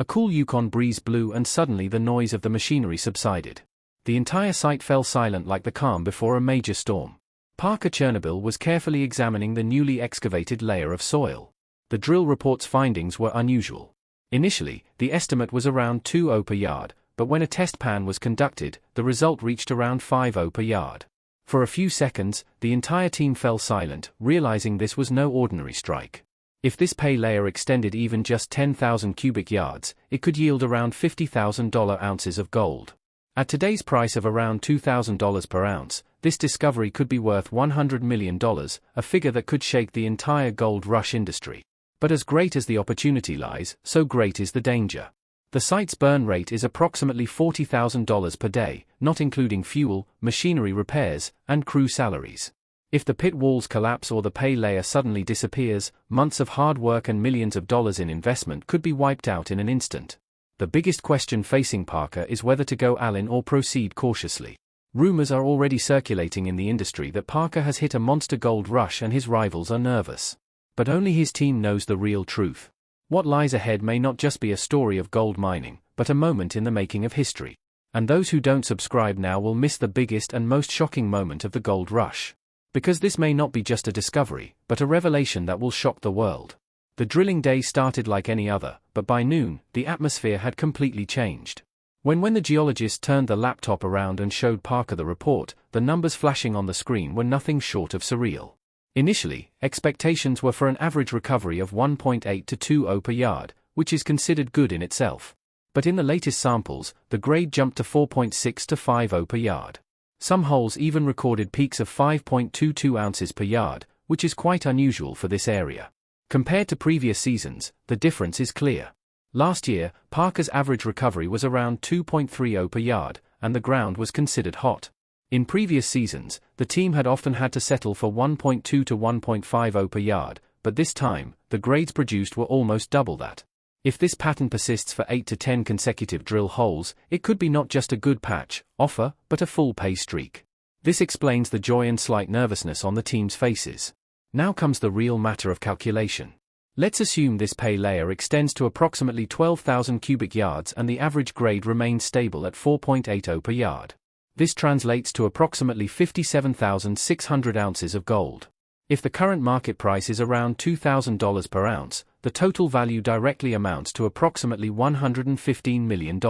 A cool Yukon breeze blew and suddenly the noise of the machinery subsided. The entire site fell silent like the calm before a major storm. Parker Schnabel was carefully examining the newly excavated layer of soil. The drill report's findings were unusual. Initially, the estimate was around 2 per yard, but when a test pan was conducted, the result reached around 5 per yard. For a few seconds, the entire team fell silent, realizing this was no ordinary strike. If this pay layer extended even just 10,000 cubic yards, it could yield around $50,000 ounces of gold. At today's price of around $2,000 per ounce, this discovery could be worth $100 million, a figure that could shake the entire gold rush industry. But as great as the opportunity lies, so great is the danger. The site's burn rate is approximately $40,000 per day, not including fuel, machinery repairs, and crew salaries. If the pit walls collapse or the pay layer suddenly disappears, months of hard work and millions of dollars in investment could be wiped out in an instant. The biggest question facing Parker is whether to go all in or proceed cautiously. Rumors are already circulating in the industry that Parker has hit a monster gold rush and his rivals are nervous. But only his team knows the real truth. What lies ahead may not just be a story of gold mining, but a moment in the making of history. And those who don't subscribe now will miss the biggest and most shocking moment of the gold rush. Because this may not be just a discovery, but a revelation that will shock the world. The drilling day started like any other, but by noon, the atmosphere had completely changed. When the geologist turned the laptop around and showed Parker the report, the numbers flashing on the screen were nothing short of surreal. Initially, expectations were for an average recovery of 1.8 to 2 per yard, which is considered good in itself. But in the latest samples, the grade jumped to 4.6 to 5 per yard. Some holes even recorded peaks of 5.22 ounces per yard, which is quite unusual for this area. Compared to previous seasons, the difference is clear. Last year, Parker's average recovery was around 2.30 per yard, and the ground was considered hot. In previous seasons, the team had often had to settle for 1.2 to 1.50 per yard, but this time, the grades produced were almost double that. If this pattern persists for 8 to 10 consecutive drill holes, it could be not just a good patch, offer, but a full pay streak. This explains the joy and slight nervousness on the team's faces. Now comes the real matter of calculation. Let's assume this pay layer extends to approximately 12,000 cubic yards and the average grade remains stable at 4.80 per yard. This translates to approximately 57,600 ounces of gold. If the current market price is around $2,000 per ounce, the total value directly amounts to approximately $115 million.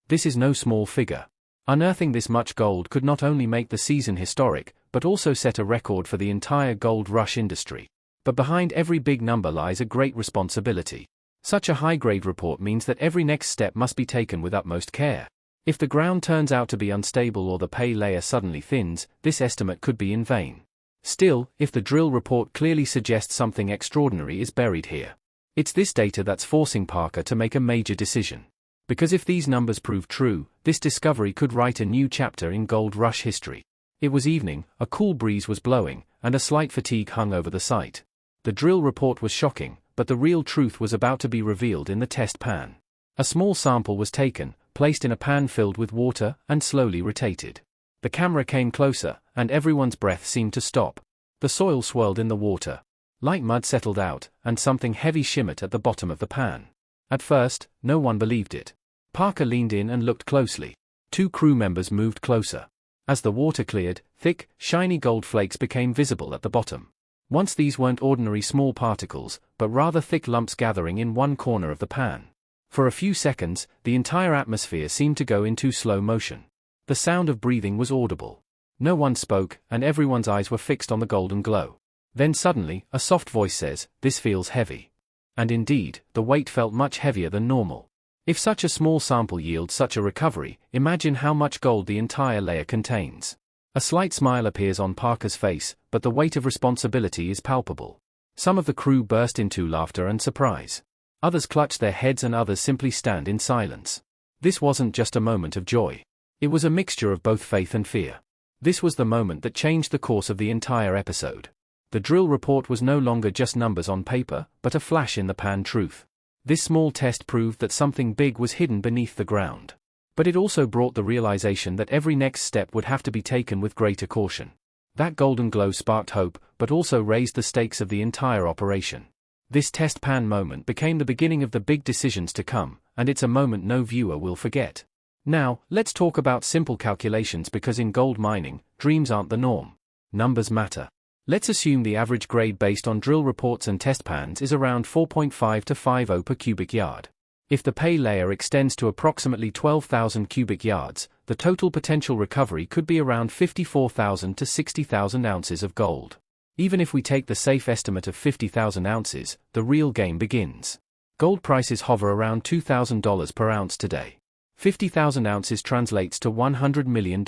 This is no small figure. Unearthing this much gold could not only make the season historic, but also set a record for the entire gold rush industry. But behind every big number lies a great responsibility. Such a high-grade report means that every next step must be taken with utmost care. If the ground turns out to be unstable or the pay layer suddenly thins, this estimate could be in vain. Still, if the drill report clearly suggests something extraordinary is buried here. It's this data that's forcing Parker to make a major decision. Because if these numbers prove true, this discovery could write a new chapter in gold rush history. It was evening, a cool breeze was blowing, and a slight fatigue hung over the site. The drill report was shocking, but the real truth was about to be revealed in the test pan. A small sample was taken, placed in a pan filled with water, and slowly rotated. The camera came closer, and everyone's breath seemed to stop. The soil swirled in the water. Light mud settled out, and something heavy shimmered at the bottom of the pan. At first, no one believed it. Parker leaned in and looked closely. 2 crew members moved closer. As the water cleared, thick, shiny gold flakes became visible at the bottom. Once these weren't ordinary small particles, but rather thick lumps gathering in one corner of the pan. For a few seconds, the entire atmosphere seemed to go into slow motion. The sound of breathing was audible. No one spoke, and everyone's eyes were fixed on the golden glow. Then suddenly, a soft voice says, "This feels heavy." And indeed, the weight felt much heavier than normal. If such a small sample yields such a recovery, imagine how much gold the entire layer contains. A slight smile appears on Parker's face, but the weight of responsibility is palpable. Some of the crew burst into laughter and surprise. Others clutch their heads and others simply stand in silence. This wasn't just a moment of joy. It was a mixture of both faith and fear. This was the moment that changed the course of the entire episode. The drill report was no longer just numbers on paper, but a flash in the pan truth. This small test proved that something big was hidden beneath the ground. But it also brought the realization that every next step would have to be taken with greater caution. That golden glow sparked hope, but also raised the stakes of the entire operation. This test pan moment became the beginning of the big decisions to come, and it's a moment no viewer will forget. Now, let's talk about simple calculations because in gold mining, dreams aren't the norm. Numbers matter. Let's assume the average grade based on drill reports and test pans is around 4.5 to 50 per cubic yard. If the pay layer extends to approximately 12,000 cubic yards, the total potential recovery could be around 54,000 to 60,000 ounces of gold. Even if we take the safe estimate of 50,000 ounces, the real game begins. Gold prices hover around $2,000 per ounce today. 50,000 ounces translates to $100 million.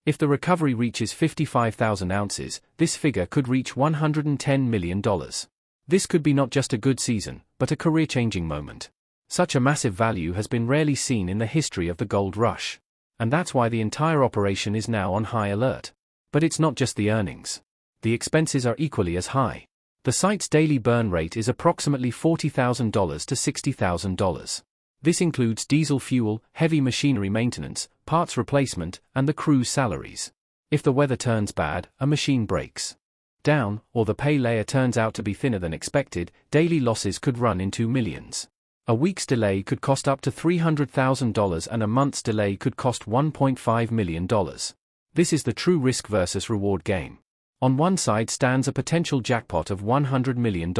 If the recovery reaches 55,000 ounces, this figure could reach $110 million. This could be not just a good season, but a career-changing moment. Such a massive value has been rarely seen in the history of the gold rush. And that's why the entire operation is now on high alert. But it's not just the earnings. The expenses are equally as high. The site's daily burn rate is approximately $40,000 to $60,000. This includes diesel fuel, heavy machinery maintenance, parts replacement, and the crew's salaries. If the weather turns bad, a machine breaks down, or the pay layer turns out to be thinner than expected, daily losses could run into millions. A week's delay could cost up to $300,000 and a month's delay could cost $1.5 million. This is the true risk versus reward game. On one side stands a potential jackpot of $100 million.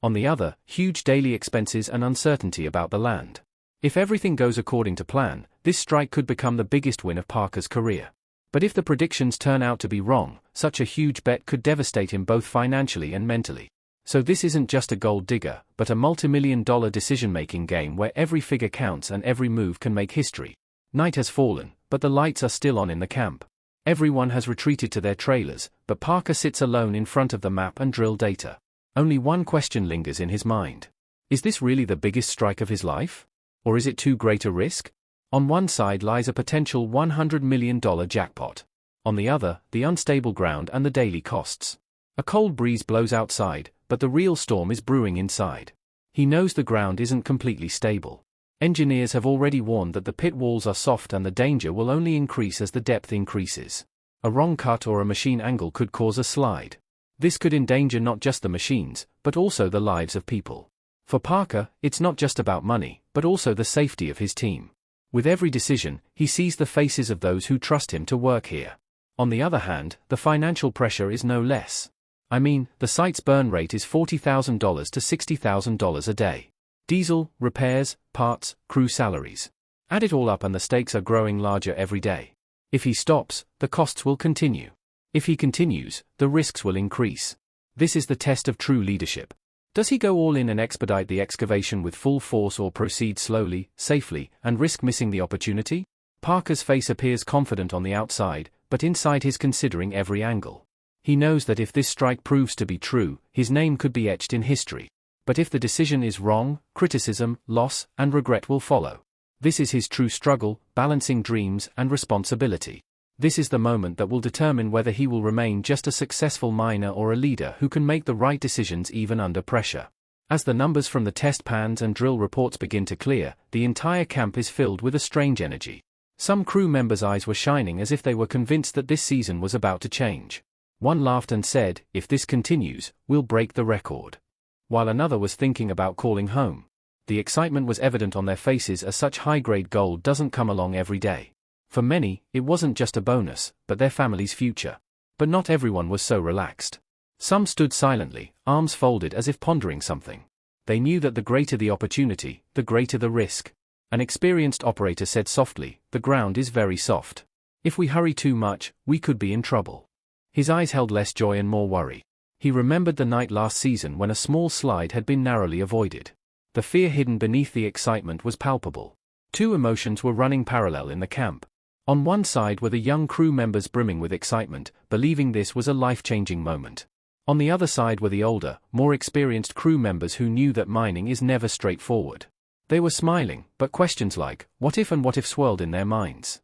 On the other, huge daily expenses and uncertainty about the land. If everything goes according to plan, this strike could become the biggest win of Parker's career. But if the predictions turn out to be wrong, such a huge bet could devastate him both financially and mentally. So this isn't just a gold digger, but a multi-million-dollar decision-making game where every figure counts and every move can make history. Night has fallen, but the lights are still on in the camp. Everyone has retreated to their trailers, but Parker sits alone in front of the map and drill data. Only one question lingers in his mind. Is this really the biggest strike of his life? Or is it too great a risk? On one side lies a potential $100 million jackpot. On the other, the unstable ground and the daily costs. A cold breeze blows outside, but the real storm is brewing inside. He knows the ground isn't completely stable. Engineers have already warned that the pit walls are soft and the danger will only increase as the depth increases. A wrong cut or a machine angle could cause a slide. This could endanger not just the machines, but also the lives of people. For Parker, it's not just about money, but also the safety of his team. With every decision, he sees the faces of those who trust him to work here. On the other hand, the financial pressure is no less. The site's burn rate is $40,000 to $60,000 a day. Diesel, repairs, parts, crew salaries. Add it all up and the stakes are growing larger every day. If he stops, the costs will continue. If he continues, the risks will increase. This is the test of true leadership. Does he go all in and expedite the excavation with full force or proceed slowly, safely, and risk missing the opportunity? Parker's face appears confident on the outside, but inside he's considering every angle. He knows that if this strike proves to be true, his name could be etched in history. But if the decision is wrong, criticism, loss, and regret will follow. This is his true struggle, balancing dreams and responsibility. This is the moment that will determine whether he will remain just a successful miner or a leader who can make the right decisions even under pressure. As the numbers from the test pans and drill reports begin to clear, the entire camp is filled with a strange energy. Some crew members' eyes were shining as if they were convinced that this season was about to change. One laughed and said, "If this continues, we'll break the record." While another was thinking about calling home. The excitement was evident on their faces as such high-grade gold doesn't come along every day. For many, it wasn't just a bonus, but their family's future. But not everyone was so relaxed. Some stood silently, arms folded as if pondering something. They knew that the greater the opportunity, the greater the risk. An experienced operator said softly, "The ground is very soft. If we hurry too much, we could be in trouble." His eyes held less joy and more worry. He remembered the night last season when a small slide had been narrowly avoided. The fear hidden beneath the excitement was palpable. Two emotions were running parallel in the camp. On one side were the young crew members brimming with excitement, believing this was a life-changing moment. On the other side were the older, more experienced crew members who knew that mining is never straightforward. They were smiling, but questions like, what if and what if swirled in their minds.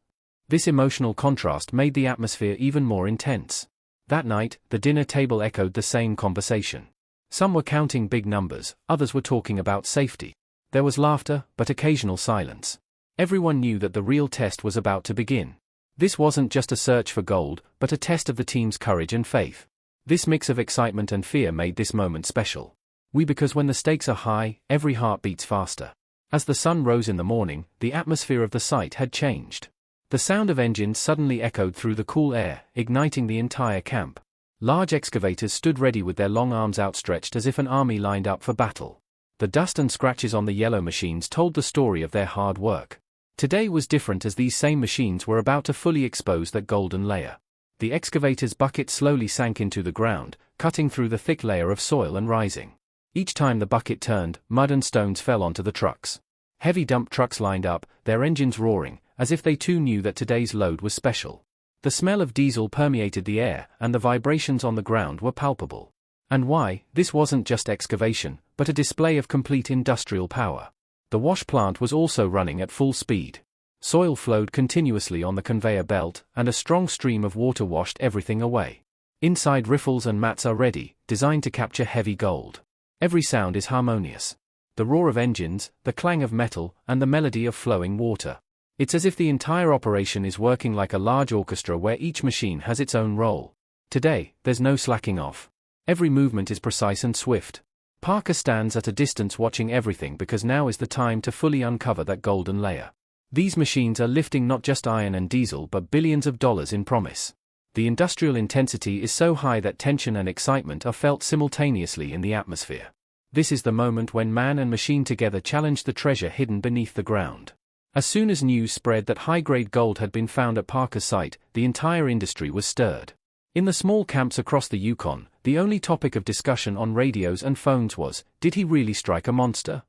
This emotional contrast made the atmosphere even more intense. That night, the dinner table echoed the same conversation. Some were counting big numbers, others were talking about safety. There was laughter, but occasional silence. Everyone knew that the real test was about to begin. This wasn't just a search for gold, but a test of the team's courage and faith. This mix of excitement and fear made this moment special. Because when the stakes are high, every heart beats faster. As the sun rose in the morning, the atmosphere of the site had changed. The sound of engines suddenly echoed through the cool air, igniting the entire camp. Large excavators stood ready with their long arms outstretched as if an army lined up for battle. The dust and scratches on the yellow machines told the story of their hard work. Today was different as these same machines were about to fully expose that golden layer. The excavator's bucket slowly sank into the ground, cutting through the thick layer of soil and rising. Each time the bucket turned, mud and stones fell onto the trucks. Heavy dump trucks lined up, their engines roaring, as if they too knew that today's load was special. The smell of diesel permeated the air, and the vibrations on the ground were palpable. And why? This wasn't just excavation, but a display of complete industrial power. The wash plant was also running at full speed. Soil flowed continuously on the conveyor belt, and a strong stream of water washed everything away. Inside riffles and mats are ready, designed to capture heavy gold. Every sound is harmonious. The roar of engines, the clang of metal, and the melody of flowing water. It's as if the entire operation is working like a large orchestra where each machine has its own role. Today, there's no slacking off. Every movement is precise and swift. Parker stands at a distance watching everything because now is the time to fully uncover that golden layer. These machines are lifting not just iron and diesel but billions of dollars in promise. The industrial intensity is so high that tension and excitement are felt simultaneously in the atmosphere. This is the moment when man and machine together challenge the treasure hidden beneath the ground. As soon as news spread that high-grade gold had been found at Parker's site, the entire industry was stirred. In the small camps across the Yukon, the only topic of discussion on radios and phones was, did he really strike a monster?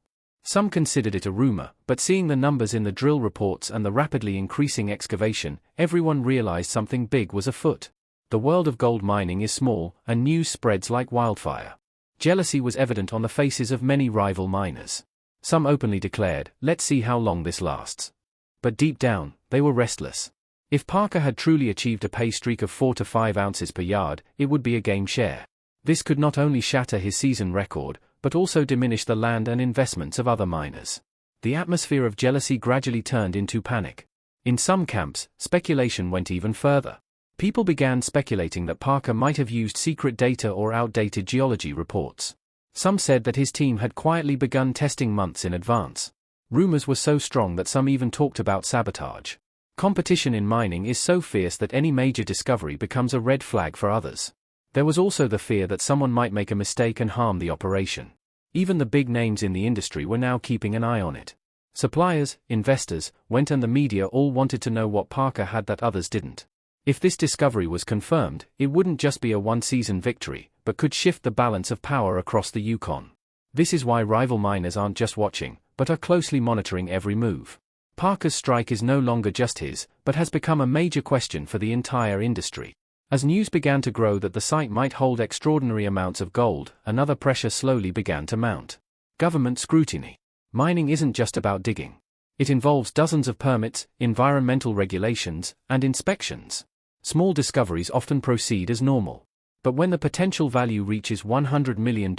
Some considered it a rumor, but seeing the numbers in the drill reports and the rapidly increasing excavation, everyone realized something big was afoot. The world of gold mining is small, and news spreads like wildfire. Jealousy was evident on the faces of many rival miners. Some openly declared, let's see how long this lasts. But deep down, they were restless. If Parker had truly achieved a pay streak of 4 to 5 ounces per yard, it would be a game share. This could not only shatter his season record, but also diminish the land and investments of other miners. The atmosphere of jealousy gradually turned into panic. In some camps, speculation went even further. People began speculating that Parker might have used secret data or outdated geology reports. Some said that his team had quietly begun testing months in advance. Rumors were so strong that some even talked about sabotage. Competition in mining is so fierce that any major discovery becomes a red flag for others. There was also the fear that someone might make a mistake and harm the operation. Even the big names in the industry were now keeping an eye on it. Suppliers, investors, and the media all wanted to know what Parker had that others didn't. If this discovery was confirmed, it wouldn't just be a one-season victory, but could shift the balance of power across the Yukon. This is why rival miners aren't just watching, but are closely monitoring every move. Parker's strike is no longer just his, but has become a major question for the entire industry. As news began to grow that the site might hold extraordinary amounts of gold, another pressure slowly began to mount. Government scrutiny. Mining isn't just about digging. It involves dozens of permits, environmental regulations, and inspections. Small discoveries often proceed as normal. But when the potential value reaches $100 million,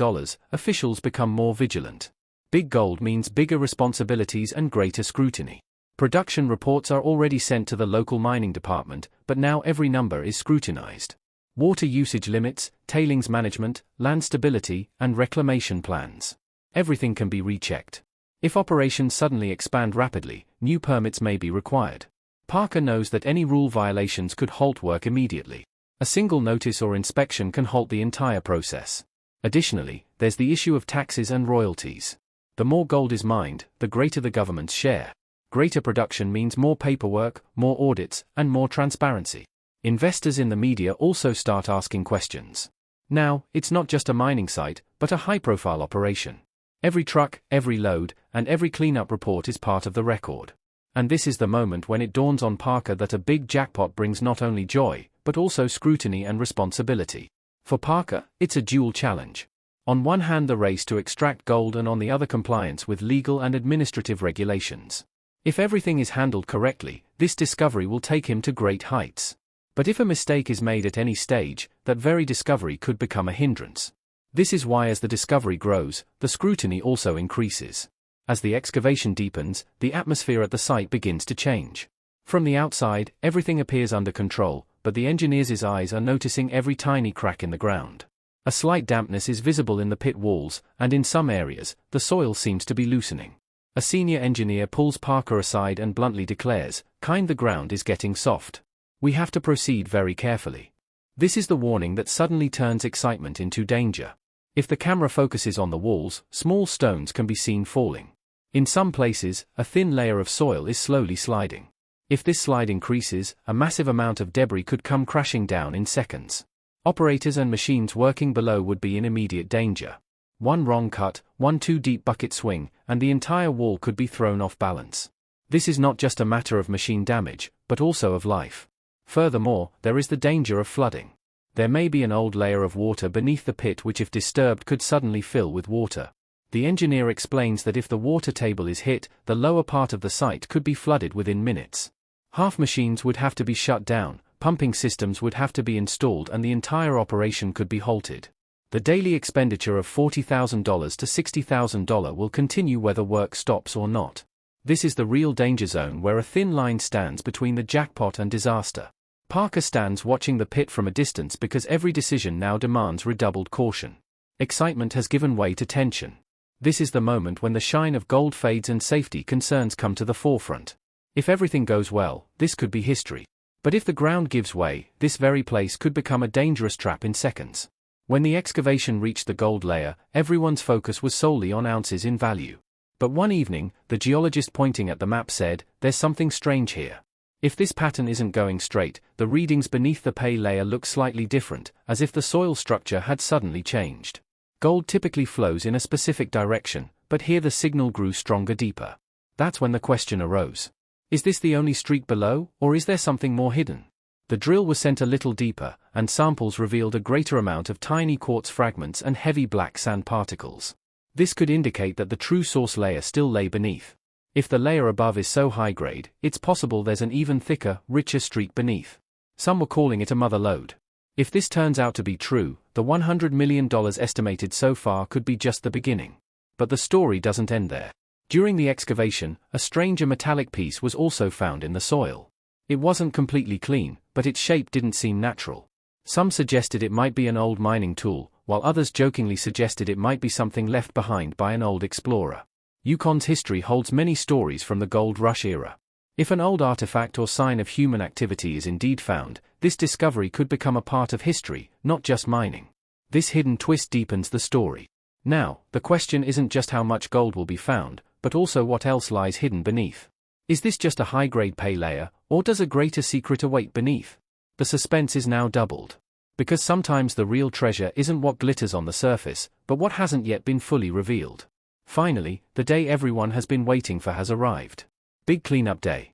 officials become more vigilant. Big gold means bigger responsibilities and greater scrutiny. Production reports are already sent to the local mining department, but now every number is scrutinized. Water usage limits, tailings management, land stability, and reclamation plans. Everything can be rechecked. If operations suddenly expand rapidly, new permits may be required. Parker knows that any rule violations could halt work immediately. A single notice or inspection can halt the entire process. Additionally, there's the issue of taxes and royalties. The more gold is mined, the greater the government's share. Greater production means more paperwork, more audits, and more transparency. Investors in the media also start asking questions. Now, it's not just a mining site, but a high-profile operation. Every truck, every load, and every cleanup report is part of the record. And this is the moment when it dawns on Parker that a big jackpot brings not only joy, but also scrutiny and responsibility. For Parker, it's a dual challenge. On one hand, the race to extract gold, and on the other, compliance with legal and administrative regulations. If everything is handled correctly, this discovery will take him to great heights. But if a mistake is made at any stage, that very discovery could become a hindrance. This is why, as the discovery grows, the scrutiny also increases. As the excavation deepens, the atmosphere at the site begins to change. From the outside, everything appears under control, but the engineers' eyes are noticing every tiny crack in the ground. A slight dampness is visible in the pit walls, and in some areas, the soil seems to be loosening. A senior engineer pulls Parker aside and bluntly declares, the ground is getting soft. We have to proceed very carefully. This is the warning that suddenly turns excitement into danger. If the camera focuses on the walls, small stones can be seen falling. In some places, a thin layer of soil is slowly sliding. If this slide increases, a massive amount of debris could come crashing down in seconds. Operators and machines working below would be in immediate danger. One wrong cut, one too deep bucket swing, and the entire wall could be thrown off balance. This is not just a matter of machine damage, but also of life. Furthermore, there is the danger of flooding. There may be an old layer of water beneath the pit which if disturbed could suddenly fill with water. The engineer explains that if the water table is hit, the lower part of the site could be flooded within minutes. Half machines would have to be shut down, pumping systems would have to be installed and the entire operation could be halted. The daily expenditure of $40,000 to $60,000 will continue whether work stops or not. This is the real danger zone where a thin line stands between the jackpot and disaster. Parker stands watching the pit from a distance because every decision now demands redoubled caution. Excitement has given way to tension. This is the moment when the shine of gold fades and safety concerns come to the forefront. If everything goes well, this could be history. But if the ground gives way, this very place could become a dangerous trap in seconds. When the excavation reached the gold layer, everyone's focus was solely on ounces in value. But one evening, the geologist pointing at the map said, "There's something strange here. If this pattern isn't going straight, the readings beneath the pay layer look slightly different, as if the soil structure had suddenly changed." Gold typically flows in a specific direction, but here the signal grew stronger deeper. That's when the question arose. Is this the only streak below, or is there something more hidden? The drill was sent a little deeper, and samples revealed a greater amount of tiny quartz fragments and heavy black sand particles. This could indicate that the true source layer still lay beneath. If the layer above is so high grade, it's possible there's an even thicker, richer streak beneath. Some were calling it a mother lode. If this turns out to be true, the $100 million estimated so far could be just the beginning. But the story doesn't end there. During the excavation, a stranger metallic piece was also found in the soil. It wasn't completely clean, but its shape didn't seem natural. Some suggested it might be an old mining tool, while others jokingly suggested it might be something left behind by an old explorer. Yukon's history holds many stories from the gold rush era. If an old artifact or sign of human activity is indeed found, this discovery could become a part of history, not just mining. This hidden twist deepens the story. Now, the question isn't just how much gold will be found, but also what else lies hidden beneath. Is this just a high-grade pay layer, or does a greater secret await beneath? The suspense is now doubled. Because sometimes the real treasure isn't what glitters on the surface, but what hasn't yet been fully revealed. Finally, the day everyone has been waiting for has arrived. Big cleanup day.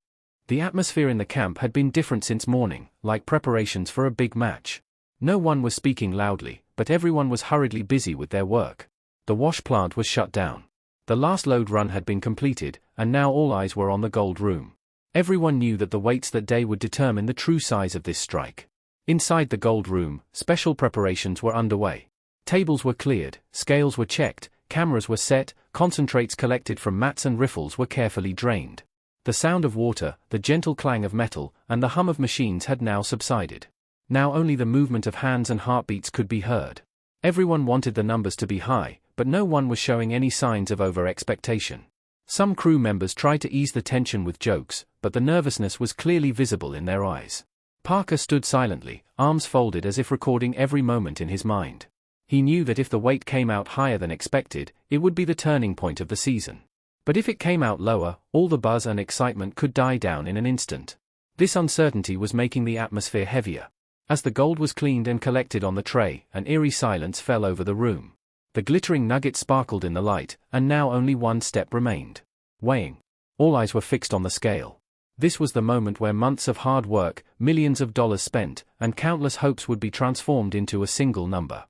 The atmosphere in the camp had been different since morning, like preparations for a big match. No one was speaking loudly, but everyone was hurriedly busy with their work. The wash plant was shut down. The last load run had been completed, and now all eyes were on the gold room. Everyone knew that the weights that day would determine the true size of this strike. Inside the gold room, special preparations were underway. Tables were cleared, scales were checked, cameras were set, concentrates collected from mats and riffles were carefully drained. The sound of water, the gentle clang of metal, and the hum of machines had now subsided. Now only the movement of hands and heartbeats could be heard. Everyone wanted the numbers to be high, but no one was showing any signs of over-expectation. Some crew members tried to ease the tension with jokes, but the nervousness was clearly visible in their eyes. Parker stood silently, arms folded as if recording every moment in his mind. He knew that if the weight came out higher than expected, it would be the turning point of the season. But if it came out lower, all the buzz and excitement could die down in an instant. This uncertainty was making the atmosphere heavier. As the gold was cleaned and collected on the tray, an eerie silence fell over the room. The glittering nugget sparkled in the light, and now only one step remained. Weighing. All eyes were fixed on the scale. This was the moment where months of hard work, millions of dollars spent, and countless hopes would be transformed into a single number.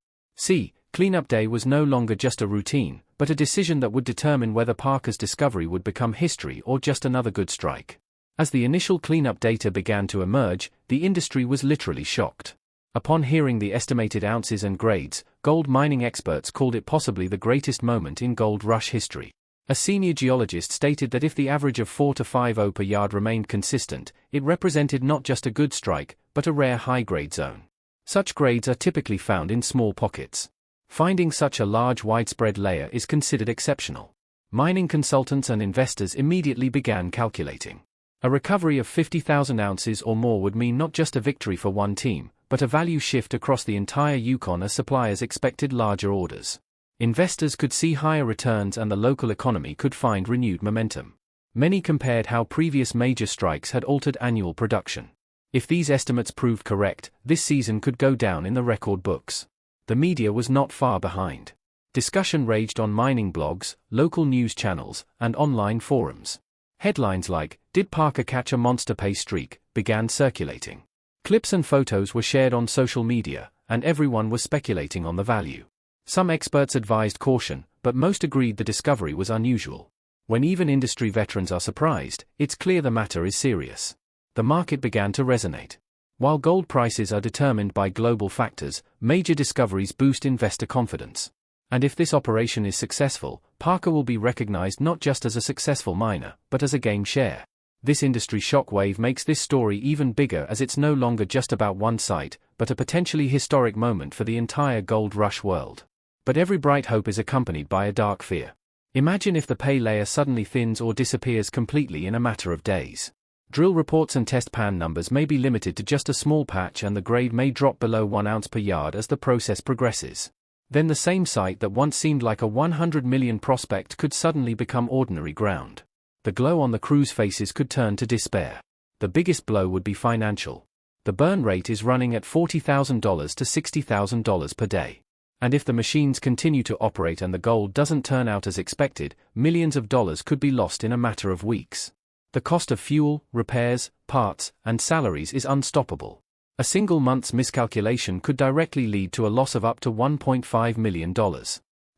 Cleanup day was no longer just a routine, but a decision that would determine whether Parker's discovery would become history or just another good strike. As the initial cleanup data began to emerge, the industry was literally shocked. Upon hearing the estimated ounces and grades, gold mining experts called it possibly the greatest moment in gold rush history. A senior geologist stated that if the average of 4 to 5 per yard remained consistent, it represented not just a good strike, but a rare high-grade zone. Such grades are typically found in small pockets. Finding such a large widespread layer is considered exceptional. Mining consultants and investors immediately began calculating. A recovery of 50,000 ounces or more would mean not just a victory for one team, but a value shift across the entire Yukon as suppliers expected larger orders. Investors could see higher returns and the local economy could find renewed momentum. Many compared how previous major strikes had altered annual production. If these estimates proved correct, this season could go down in the record books. The media was not far behind. Discussion raged on mining blogs, local news channels, and online forums. Headlines like, "Did Parker catch a monster pay streak?" began circulating. Clips and photos were shared on social media, and everyone was speculating on the value. Some experts advised caution, but most agreed the discovery was unusual. When even industry veterans are surprised, it's clear the matter is serious. The market began to resonate. While gold prices are determined by global factors, major discoveries boost investor confidence. And if this operation is successful, Parker will be recognized not just as a successful miner, but as a game share. This industry shockwave makes this story even bigger as it's no longer just about one site, but a potentially historic moment for the entire gold rush world. But every bright hope is accompanied by a dark fear. Imagine if the pay layer suddenly thins or disappears completely in a matter of days. Drill reports and test pan numbers may be limited to just a small patch and the grade may drop below 1 ounce per yard as the process progresses. Then the same site that once seemed like a 100 million prospect could suddenly become ordinary ground. The glow on the crew's faces could turn to despair. The biggest blow would be financial. The burn rate is running at $40,000 to $60,000 per day. And if the machines continue to operate and the gold doesn't turn out as expected, millions of dollars could be lost in a matter of weeks. The cost of fuel, repairs, parts, and salaries is unstoppable. A single month's miscalculation could directly lead to a loss of up to $1.5 million.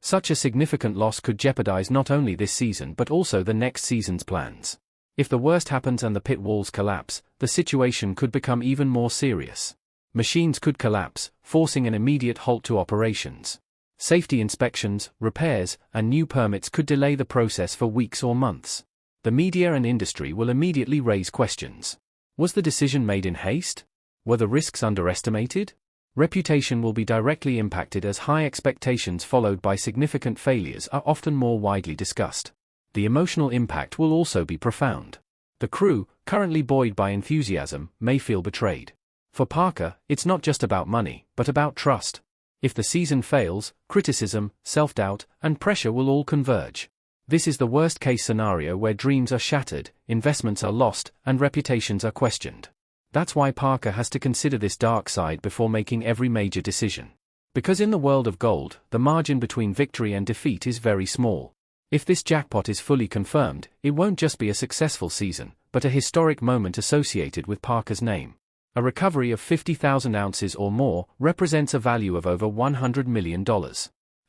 Such a significant loss could jeopardize not only this season but also the next season's plans. If the worst happens and the pit walls collapse, the situation could become even more serious. Machines could collapse, forcing an immediate halt to operations. Safety inspections, repairs, and new permits could delay the process for weeks or months. The media and industry will immediately raise questions. Was the decision made in haste? Were the risks underestimated? Reputation will be directly impacted as high expectations followed by significant failures are often more widely discussed. The emotional impact will also be profound. The crew, currently buoyed by enthusiasm, may feel betrayed. For Parker, it's not just about money, but about trust. If the season fails, criticism, self-doubt, and pressure will all converge. This is the worst-case scenario where dreams are shattered, investments are lost, and reputations are questioned. That's why Parker has to consider this dark side before making every major decision. Because in the world of gold, the margin between victory and defeat is very small. If this jackpot is fully confirmed, it won't just be a successful season, but a historic moment associated with Parker's name. A recovery of 50,000 ounces or more represents a value of over $100 million.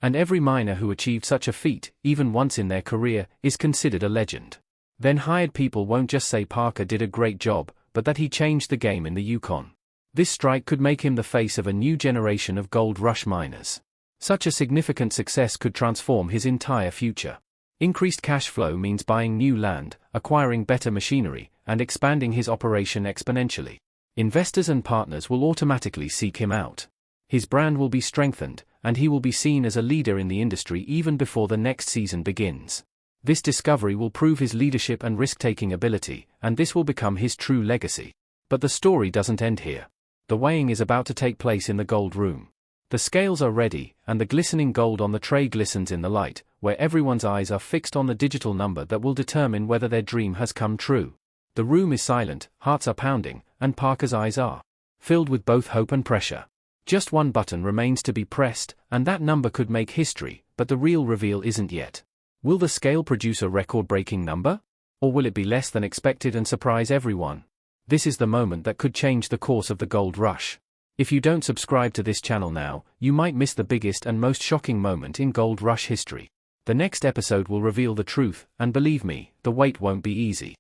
And every miner who achieved such a feat, even once in their career, is considered a legend. Then hired people won't just say Parker did a great job, but that he changed the game in the Yukon. This strike could make him the face of a new generation of gold rush miners. Such a significant success could transform his entire future. Increased cash flow means buying new land, acquiring better machinery, and expanding his operation exponentially. Investors and partners will automatically seek him out. His brand will be strengthened, and he will be seen as a leader in the industry even before the next season begins. This discovery will prove his leadership and risk-taking ability, and this will become his true legacy. But the story doesn't end here. The weighing is about to take place in the gold room. The scales are ready, and the glistening gold on the tray glistens in the light, where everyone's eyes are fixed on the digital number that will determine whether their dream has come true. The room is silent, hearts are pounding, and Parker's eyes are filled with both hope and pressure. Just one button remains to be pressed, and that number could make history, but the real reveal isn't yet. Will the scale produce a record-breaking number? Or will it be less than expected and surprise everyone? This is the moment that could change the course of the gold rush. If you don't subscribe to this channel now, you might miss the biggest and most shocking moment in gold rush history. The next episode will reveal the truth, and believe me, the wait won't be easy.